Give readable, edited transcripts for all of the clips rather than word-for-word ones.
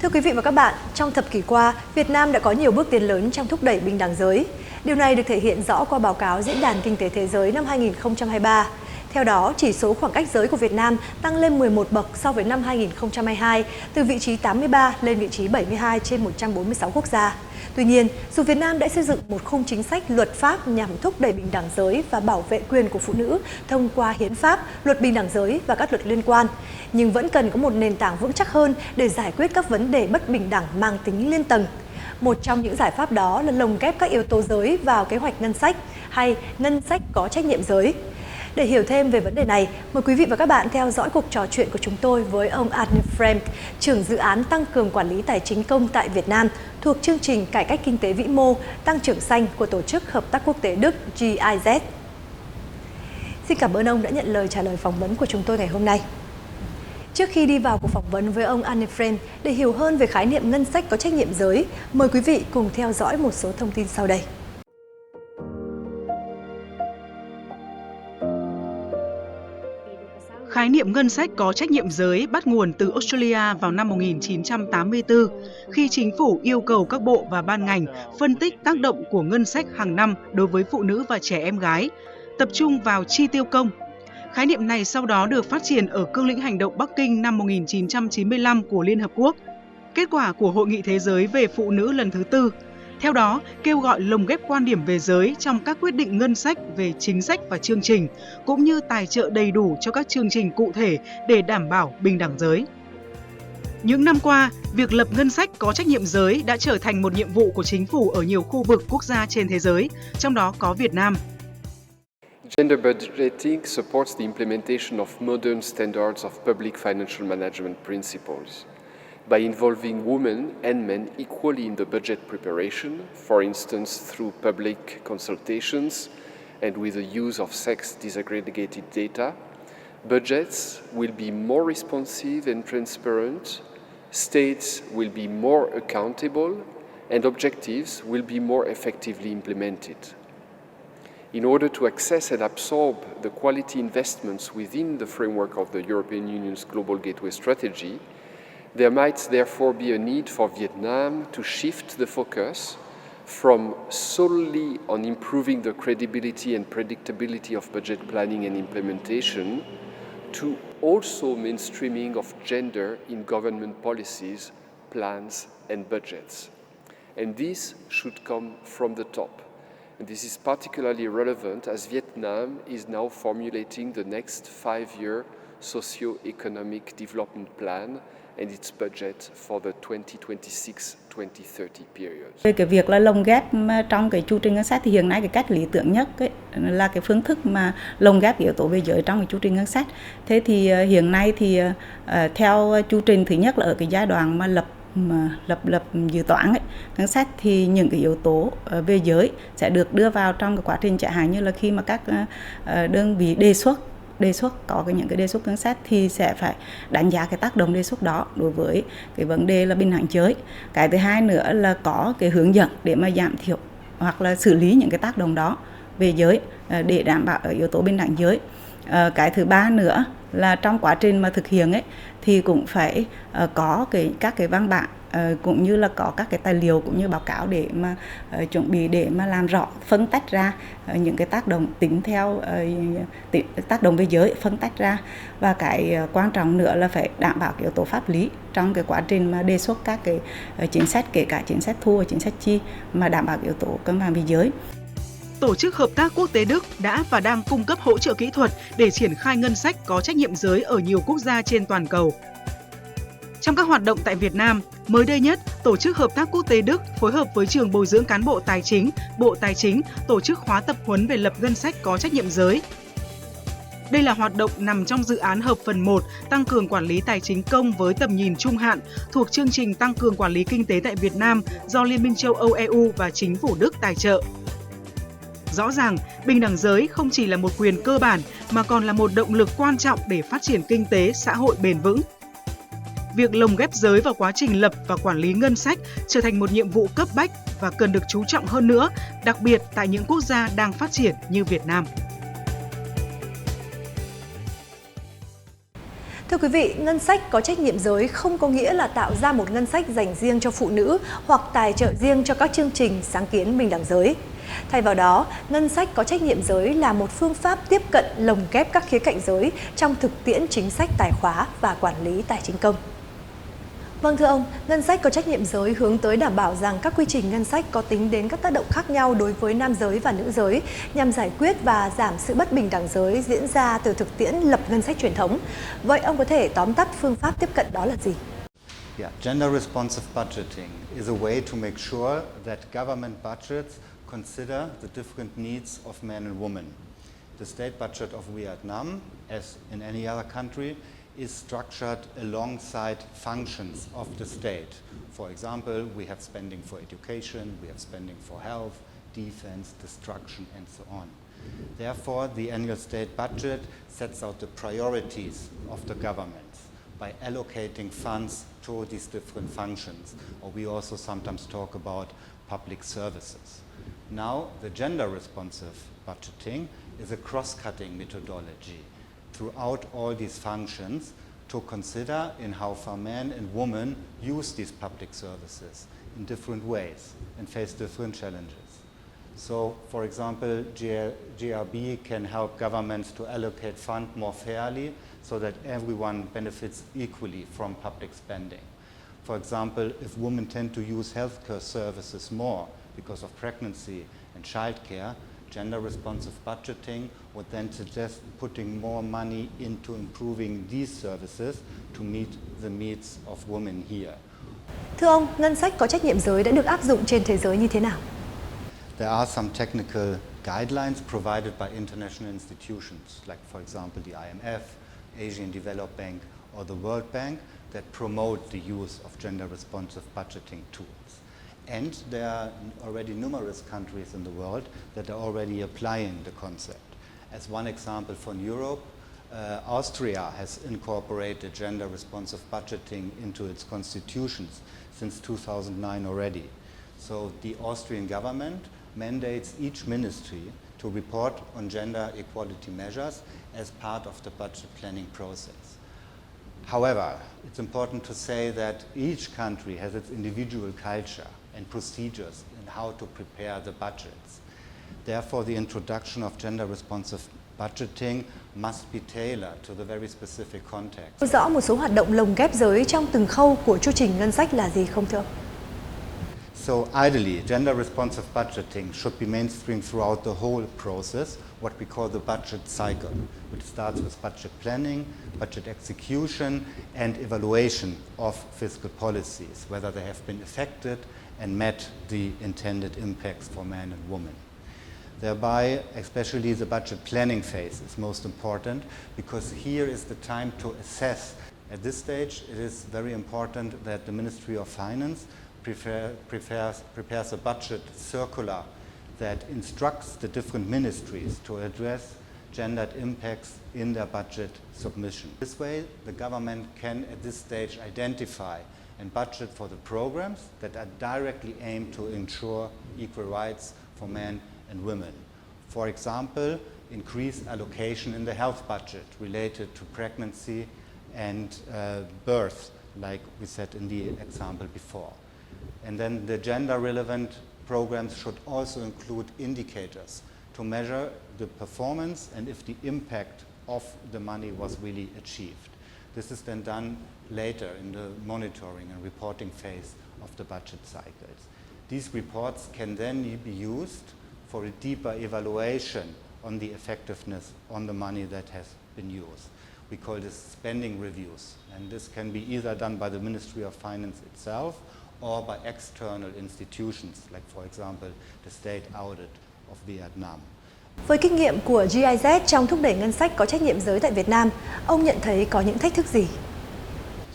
Thưa quý vị và các bạn, trong thập kỷ qua, Việt Nam đã có nhiều bước tiến lớn trong thúc đẩy bình đẳng giới. Điều này được thể hiện rõ qua báo cáo Diễn đàn Kinh tế Thế giới năm 2023. Theo đó, chỉ số khoảng cách giới của Việt Nam tăng lên 11 bậc so với năm 2022, từ vị trí 83 lên vị trí 72 trên 146 quốc gia. Tuy nhiên, dù Việt Nam đã xây dựng một khung chính sách luật pháp nhằm thúc đẩy bình đẳng giới và bảo vệ quyền của phụ nữ thông qua hiến pháp, luật bình đẳng giới và các luật liên quan, nhưng vẫn cần có một nền tảng vững chắc hơn để giải quyết các vấn đề bất bình đẳng mang tính liên tầng. Một trong những giải pháp đó là lồng ghép các yếu tố giới vào kế hoạch ngân sách hay ngân sách có trách nhiệm giới. Để hiểu thêm về vấn đề này, mời quý vị và các bạn theo dõi cuộc trò chuyện của chúng tôi với ông Anne Frank, trưởng dự án tăng cường quản lý tài chính công tại Việt Nam thuộc chương trình cải cách kinh tế vĩ mô, tăng trưởng xanh của Tổ chức Hợp tác Quốc tế Đức GIZ. Xin cảm ơn ông đã nhận lời trả lời phỏng vấn của chúng tôi ngày hôm nay. Trước khi đi vào cuộc phỏng vấn với ông Anne Frank, để hiểu hơn về khái niệm ngân sách có trách nhiệm giới, mời quý vị cùng theo dõi một số thông tin sau đây. Khái niệm ngân sách có trách nhiệm giới bắt nguồn từ Australia vào năm 1984, khi chính phủ yêu cầu các bộ và ban ngành phân tích tác động của ngân sách hàng năm đối với phụ nữ và trẻ em gái, tập trung vào chi tiêu công. Khái niệm này sau đó được phát triển ở cương lĩnh hành động Bắc Kinh năm 1995 của Liên Hợp Quốc, kết quả của Hội nghị Thế giới về Phụ nữ lần thứ 4. Theo đó, kêu gọi lồng ghép quan điểm về giới trong các quyết định ngân sách về chính sách và chương trình, cũng như tài trợ đầy đủ cho các chương trình cụ thể để đảm bảo bình đẳng giới. Những năm qua, việc lập ngân sách có trách nhiệm giới đã trở thành một nhiệm vụ của chính phủ ở nhiều khu vực quốc gia trên thế giới, trong đó có Việt Nam. Gender budgeting supports the implementation of modern standards of public financial management principles. By involving women and men equally in the budget preparation, for instance through public consultations and with the use of sex disaggregated data, budgets will be more responsive and transparent, states will be more accountable, and objectives will be more effectively implemented. In order to access and absorb the quality investments within the framework of the European Union's Global Gateway Strategy, there might therefore be a need for Vietnam to shift the focus from solely on improving the credibility and predictability of budget planning and implementation to also mainstreaming of gender in government policies, plans and budgets. And this should come from the top. And this is particularly relevant as Vietnam is now formulating the next 5-year socio-economic development plan and its budget for the 2026-2030 period. Về cái việc là lồng ghép trong cái chu trình ngân sách thì hiện nay cái cách lý tưởng nhất ấy, là cái phương thức mà lồng ghép yếu tố về giới trong cái chu trình ngân sách. Thế thì hiện nay thì theo chu trình thứ nhất là ở cái giai đoạn mà lập dự toán ấy, ngân sách thì những cái yếu tố về giới sẽ được đưa vào trong cái quá trình chẳng hạn như là khi mà các đơn vị đề xuất có những cái đề xuất ngân sách thì sẽ phải đánh giá cái tác động đề xuất đó đối với cái vấn đề là bình đẳng giới. Cái thứ hai nữa là có cái hướng dẫn để mà giảm thiểu hoặc là xử lý những cái tác động đó về giới để đảm bảo yếu tố bình đẳng giới. Cái thứ ba nữa là trong quá trình mà thực hiện ấy thì cũng phải có các cái văn bản cũng như là có các cái tài liệu cũng như báo cáo để mà chuẩn bị để mà làm rõ phân tách ra những cái tác động tính theo tác động về giới, phân tách ra. Và cái quan trọng nữa là phải đảm bảo cái yếu tố pháp lý trong cái quá trình mà đề xuất các cái chính sách, kể cả chính sách thu và chính sách chi, mà đảm bảo yếu tố cân bằng về giới. Tổ chức Hợp tác Quốc tế Đức đã và đang cung cấp hỗ trợ kỹ thuật để triển khai ngân sách có trách nhiệm giới ở nhiều quốc gia trên toàn cầu. Trong các hoạt động tại Việt Nam, mới đây nhất, Tổ chức Hợp tác Quốc tế Đức phối hợp với Trường Bồi dưỡng Cán bộ Tài chính, Bộ Tài chính tổ chức khóa tập huấn về lập ngân sách có trách nhiệm giới. Đây là hoạt động nằm trong dự án hợp phần 1 tăng cường quản lý tài chính công với tầm nhìn trung hạn thuộc chương trình tăng cường quản lý kinh tế tại Việt Nam do Liên minh châu Âu EU và chính phủ Đức tài trợ. Rõ ràng, bình đẳng giới không chỉ là một quyền cơ bản mà còn là một động lực quan trọng để phát triển kinh tế, xã hội bền vững. Việc lồng ghép giới vào quá trình lập và quản lý ngân sách trở thành một nhiệm vụ cấp bách và cần được chú trọng hơn nữa, đặc biệt tại những quốc gia đang phát triển như Việt Nam. Thưa quý vị, ngân sách có trách nhiệm giới không có nghĩa là tạo ra một ngân sách dành riêng cho phụ nữ hoặc tài trợ riêng cho các chương trình sáng kiến bình đẳng giới. Thay vào đó, ngân sách có trách nhiệm giới là một phương pháp tiếp cận lồng ghép các khía cạnh giới trong thực tiễn chính sách tài khóa và quản lý tài chính công. Vâng thưa ông, ngân sách có trách nhiệm giới hướng tới đảm bảo rằng các quy trình ngân sách có tính đến các tác động khác nhau đối với nam giới và nữ giới nhằm giải quyết và giảm sự bất bình đẳng giới diễn ra từ thực tiễn lập ngân sách truyền thống. Vậy ông có thể tóm tắt phương pháp tiếp cận đó là gì? Yeah, gender responsive budgeting is a way to make sure that government budgets consider the different needs of men and women. The state budget of Vietnam, as in any other country, is structured alongside functions of the state. For example, we have spending for education, we have spending for health, defense, destruction, and so on. Therefore, the annual state budget sets out the priorities of the government by allocating funds to these different functions, or we also sometimes talk about public services. Now, the gender responsive budgeting is a cross-cutting methodology throughout all these functions to consider in how far men and women use these public services in different ways and face different challenges. So, for example, GRB can help governments to allocate funds more fairly so that everyone benefits equally from public spending. For example, if women tend to use healthcare services more because of pregnancy and childcare, gender-responsive budgeting would then suggest putting more money into improving these services to meet the needs of women here. Thưa ông, ngân sách có trách nhiệm giới đã được áp dụng trên thế giới như thế nào? There are some technical guidelines provided by international institutions, like for example the IMF, Asian Development Bank, or the World Bank, that promote the use of gender-responsive budgeting tools. And there are already numerous countries in the world that are already applying the concept. As one example from Europe, Austria has incorporated gender-responsive budgeting into its constitutions since 2009 already. So the Austrian government mandates each ministry to report on gender equality measures as part of the budget planning process. However, it's important to say that each country has its individual culture and procedures in how to prepare the budgets. Therefore, the introduction of gender-responsive budgeting must be tailored to the very specific context. Rõ một số hoạt động lồng ghép giới trong từng khâu của chu trình ngân sách là gì không thưa ông? So ideally, gender-responsive budgeting should be mainstreamed throughout the whole process, what we call the budget cycle, which starts with budget planning, budget execution, and evaluation of fiscal policies, whether they have been effected and met the intended impacts for men and women. Thereby, especially the budget planning phase is most important because here is the time to assess. At this stage, it is very important that the Ministry of Finance prepares a budget circular that instructs the different ministries to address gendered impacts in their budget submission. This way, the government can at this stage identify and budget for the programs that are directly aimed to ensure equal rights for men and women. For example, increase allocation in the health budget related to pregnancy and birth, like we said in the example before. And then the gender-relevant programs should also include indicators to measure the performance and if the impact of the money was really achieved. This is then done later in the monitoring and reporting phase of the budget cycles. These reports can then be used for a deeper evaluation on the effectiveness on the money that has been used. We call this spending reviews, and this can be either done by the Ministry of Finance itself or by external institutions, like for example the State Audit of Vietnam. Với kinh nghiệm của GIZ trong thúc đẩy ngân sách có trách nhiệm giới tại Việt Nam, ông nhận thấy có những thách thức gì?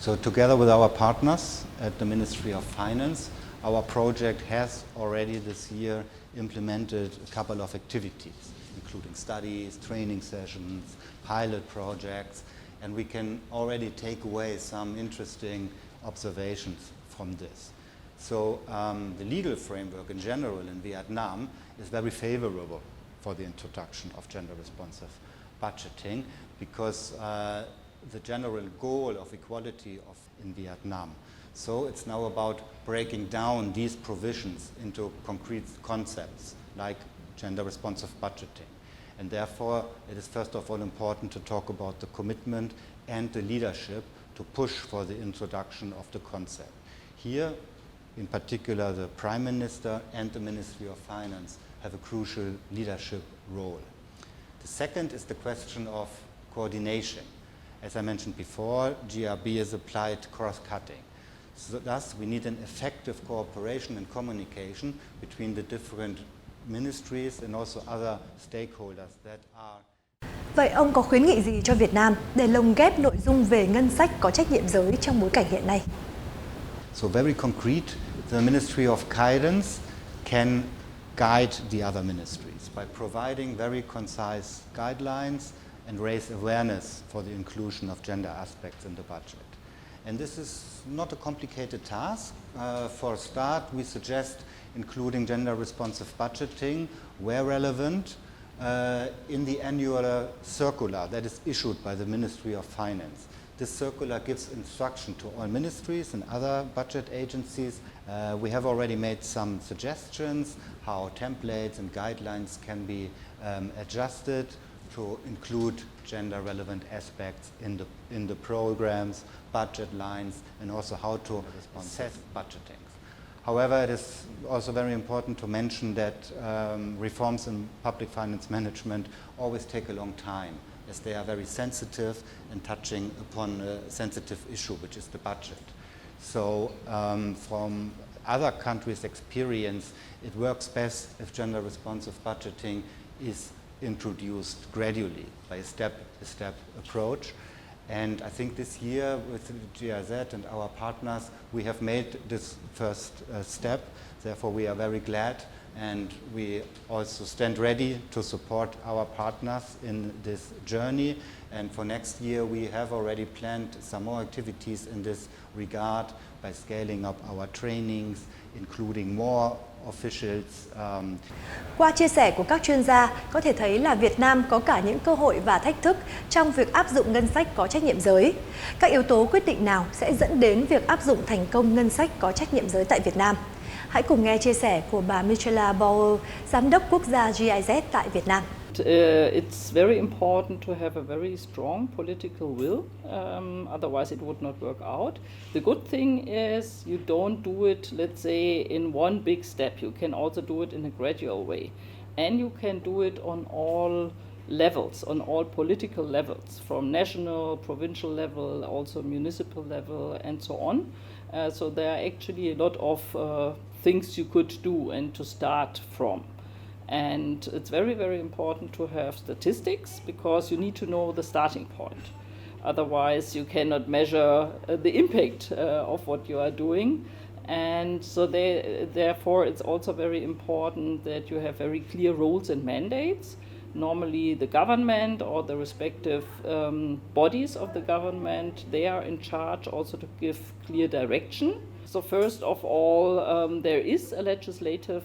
So together with our partners at the Ministry of Finance, our project has already this year implemented a couple of activities, including studies, training sessions, pilot projects, and we can already take away some interesting observations from this. So the legal framework in general in Vietnam is very favorable for the introduction of gender-responsive budgeting because the general goal of equality in Vietnam. So it's now about breaking down these provisions into concrete concepts like gender responsive budgeting. And therefore, it is first of all important to talk about the commitment and the leadership to push for the introduction of the concept. Here, in particular, the Prime Minister and the Ministry of Finance have a crucial leadership role. The second is the question of coordination. As I mentioned before, GRB is applied cross-cutting. So thus, we need an effective cooperation and communication between the different ministries and also other stakeholders that are. Vậy ông có khuyến nghị gì cho Việt Nam để lồng ghép nội dung về ngân sách có trách nhiệm giới trong bối cảnh hiện nay? So very concrete, the Ministry of Guidance can guide the other ministries by providing very concise guidelines and raise awareness for the inclusion of gender aspects in the budget. And this is not a complicated task. For a start, we suggest including gender responsive budgeting where relevant in the annual circular that is issued by the Ministry of Finance. This circular gives instruction to all ministries and other budget agencies. We have already made some suggestions how templates and guidelines can be adjusted to include gender-relevant aspects in the programs, budget lines, and also how to assess budgeting. However, it is also very important to mention that reforms in public finance management always take a long time, as they are very sensitive and touching upon a sensitive issue, which is the budget. So from other countries' experience, it works best if gender-responsive budgeting is introduced gradually by a step-by-step approach. And I think this year with GIZ and our partners, we have made this first step. Therefore, we are very glad, and we also stand ready to support our partners in this journey. And for next year, we have already planned some more activities in this regard by scaling up our trainings, including more officials. Qua chia sẻ của các chuyên gia, có thể thấy là Việt Nam có cả những cơ hội và thách thức trong việc áp dụng ngân sách có trách nhiệm giới. Các yếu tố quyết định nào sẽ dẫn đến việc áp dụng thành công ngân sách có trách nhiệm giới tại Việt Nam? Hãy cùng nghe chia sẻ của bà Michela Bauer, Giám đốc quốc gia GIZ tại Việt Nam. It's very important to have a very strong political will, otherwise it would not work out. The good thing is you don't do it, let's say, in one big step. You can also do it in a gradual way. And you can do it on all levels, on all political levels, from national, provincial level, also municipal level, and so on. So there are actually a lot of things you could do and to start from. And it's very, very important to have statistics, because you need to know the starting point. Otherwise, you cannot measure the impact of what you are doing. And so therefore, it's also very important that you have very clear roles and mandates. Normally, the government or the respective bodies of the government, they are in charge also to give clear direction. So first of all, there is a legislative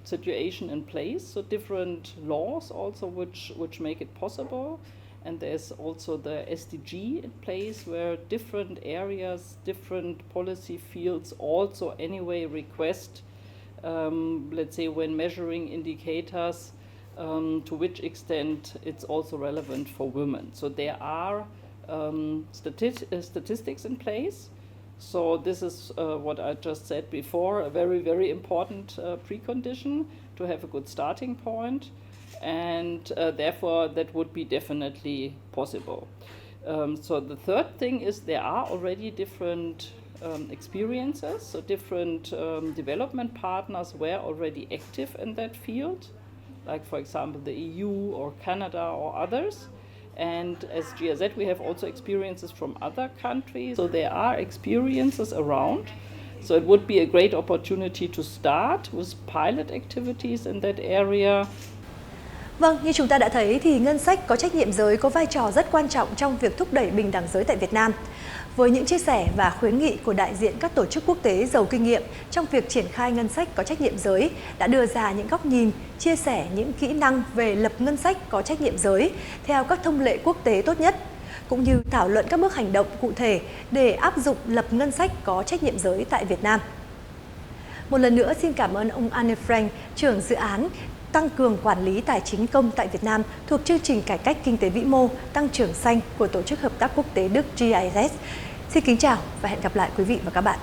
situation in place, so different laws also which make it possible, and there's also the SDG in place where different areas, different policy fields also anyway request, let's say when measuring indicators, to which extent it's also relevant for women. So there are statistics in place. So this is what I just said before, a very, very important precondition to have a good starting point, and therefore that would be definitely possible. So the third thing is there are already different experiences, so different development partners were already active in that field, like for example the EU or Canada or others. And as GIZ, we have also experiences from other countries. So there are experiences around. So it would be a great opportunity to start with pilot activities in that area. Vâng, như chúng ta đã thấy thì ngân sách có trách nhiệm giới có vai trò rất quan trọng trong việc thúc đẩy bình đẳng giới tại Việt Nam. Với những chia sẻ và khuyến nghị của đại diện các tổ chức quốc tế giàu kinh nghiệm trong việc triển khai ngân sách có trách nhiệm giới đã đưa ra những góc nhìn, chia sẻ những kỹ năng về lập ngân sách có trách nhiệm giới theo các thông lệ quốc tế tốt nhất. cũng như thảo luận các bước hành động cụ thể để áp dụng lập ngân sách có trách nhiệm giới tại Việt Nam. Một lần nữa xin cảm ơn ông Anne Frank, trưởng dự án tăng cường quản lý tài chính công tại Việt Nam thuộc chương trình cải cách kinh tế vĩ mô tăng trưởng xanh của Tổ chức Hợp tác Quốc tế Đức GIZ. Xin kính chào và hẹn gặp lại quý vị và các bạn.